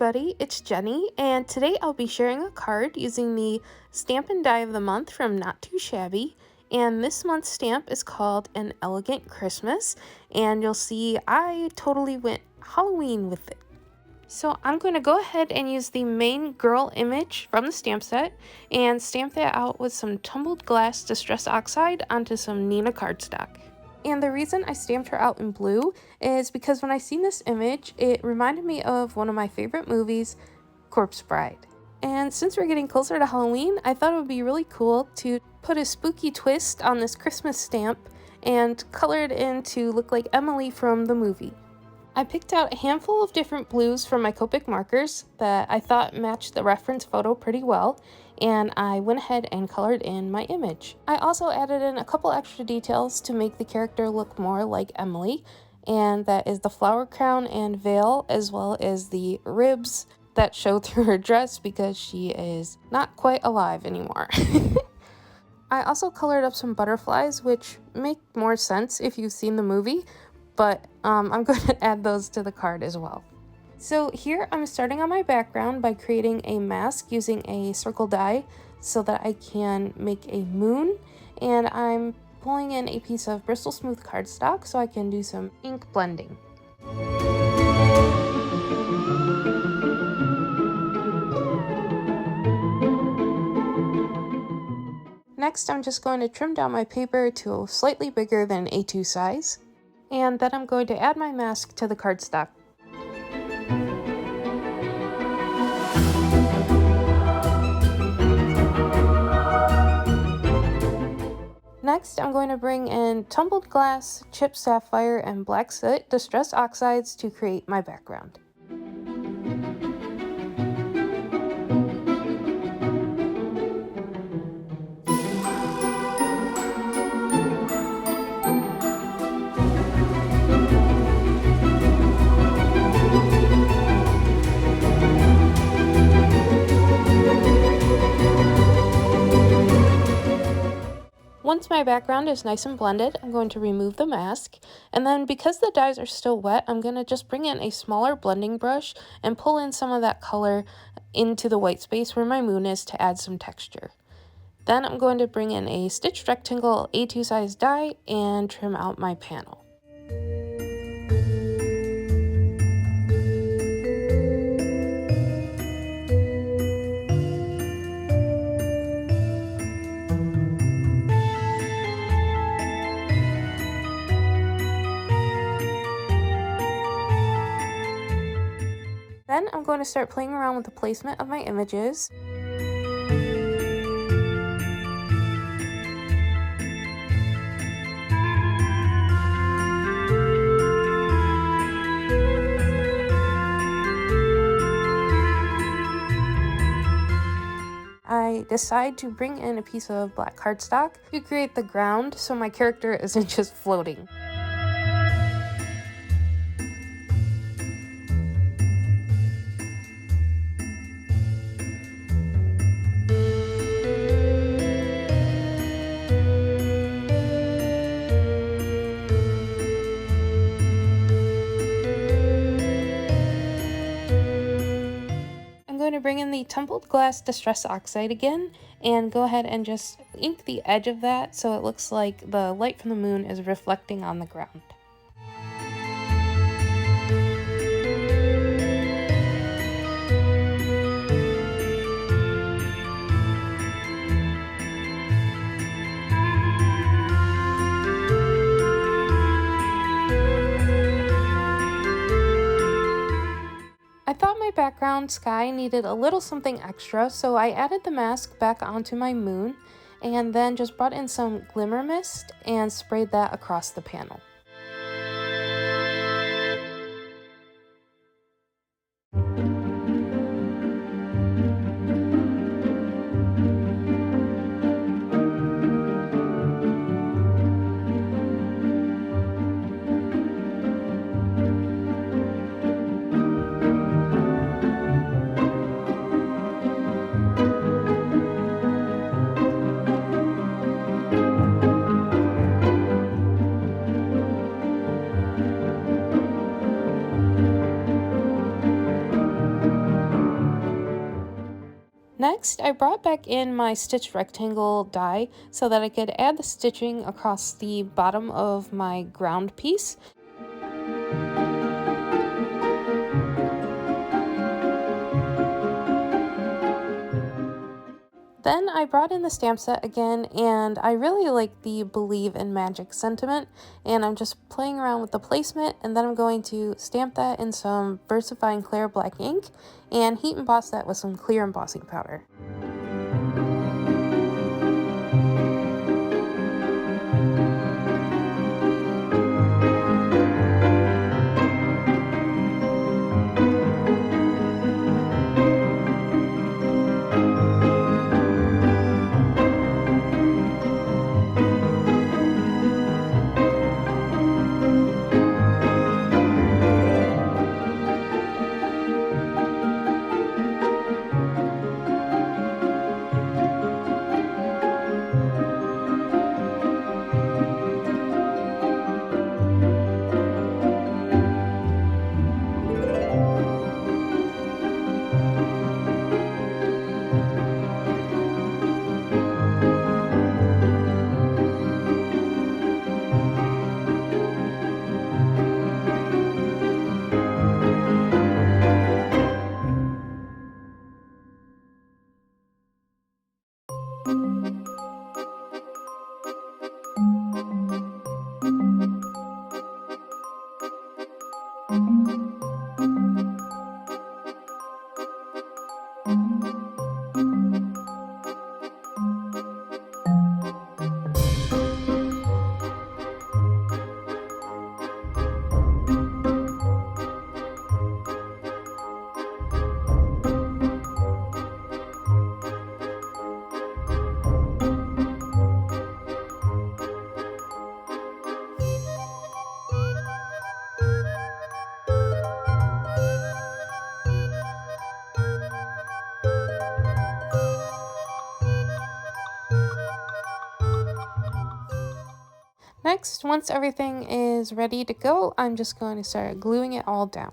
everybody, it's Jenny, and today I'll be sharing a card using the Stamp and Die of the Month from Not Too Shabby, and this month's stamp is called An Elegant Christmas, and you'll see I totally went Halloween with it. So I'm going to go ahead and use the main girl image from the stamp set and stamp that out with some tumbled glass Distress Oxide onto some Neenah cardstock. And the reason I stamped her out in blue is because when I seen this image, it reminded me of one of my favorite movies, Corpse Bride. And since we're getting closer to Halloween, I thought it would be really cool to put a spooky twist on this Christmas stamp and color it in to look like Emily from the movie. I picked out a handful of different blues from my Copic markers that I thought matched the reference photo pretty well, and I went ahead and colored in my image. I also added in a couple extra details to make the character look more like Emily, and that is the flower crown and veil, as well as the ribs that show through her dress because she is not quite alive anymore. I also colored up some butterflies, which make more sense if you've seen the movie, but I'm going to add those to the card as well. So here I'm starting on my background by creating a mask using a circle die so that I can make a moon, and I'm pulling in a piece of Bristol Smooth cardstock so I can do some ink blending. Next, I'm just going to trim down my paper to slightly bigger than A2 size. And then I'm going to add my mask to the cardstock. Next, I'm going to bring in tumbled glass, chipped sapphire, and black soot distress oxides to create my background. Once my background is nice and blended, I'm going to remove the mask, and then because the dyes are still wet, I'm going to just bring in a smaller blending brush and pull in some of that color into the white space where my moon is to add some texture. Then I'm going to bring in a stitched rectangle A2 size die and trim out my panel. Then I'm going to start playing around with the placement of my images. I decide to bring in a piece of black cardstock to create the ground so my character isn't just floating. I'm going to bring in the tumbled glass Distress Oxide again and go ahead and just ink the edge of that so it looks like the light from the moon is reflecting on the ground. I thought my background sky needed a little something extra, so I added the mask back onto my moon and then just brought in some glimmer mist and sprayed that across the panel. Next, I brought back in my stitch rectangle die so that I could add the stitching across the bottom of my ground piece. Then I brought in the stamp set again, and I really like the Believe in Magic sentiment, and I'm just playing around with the placement, and then I'm going to stamp that in some VersaFine Clear Black ink and heat emboss that with some clear embossing powder. Next, once everything is ready to go, I'm just going to start gluing it all down.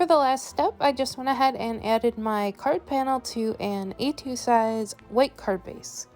For the last step, I just went ahead and added my card panel to an A2 size white card base.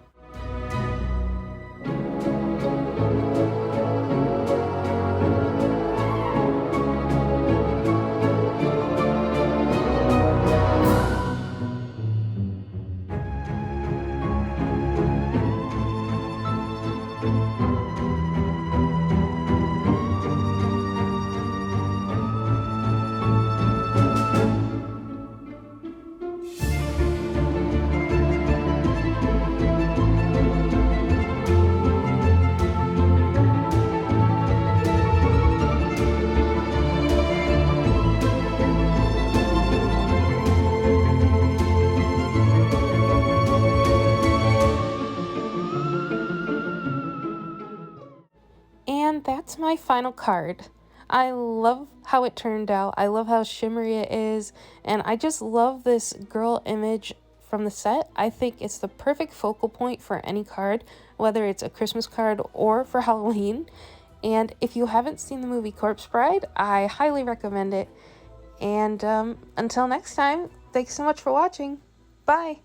my final card. I love how it turned out. I love how shimmery it is, and I just love this girl image from the set. I think it's the perfect focal point for any card, whether it's a Christmas card or for Halloween. And if you haven't seen the movie Corpse Bride, I highly recommend it. And until next time, thanks so much for watching. Bye!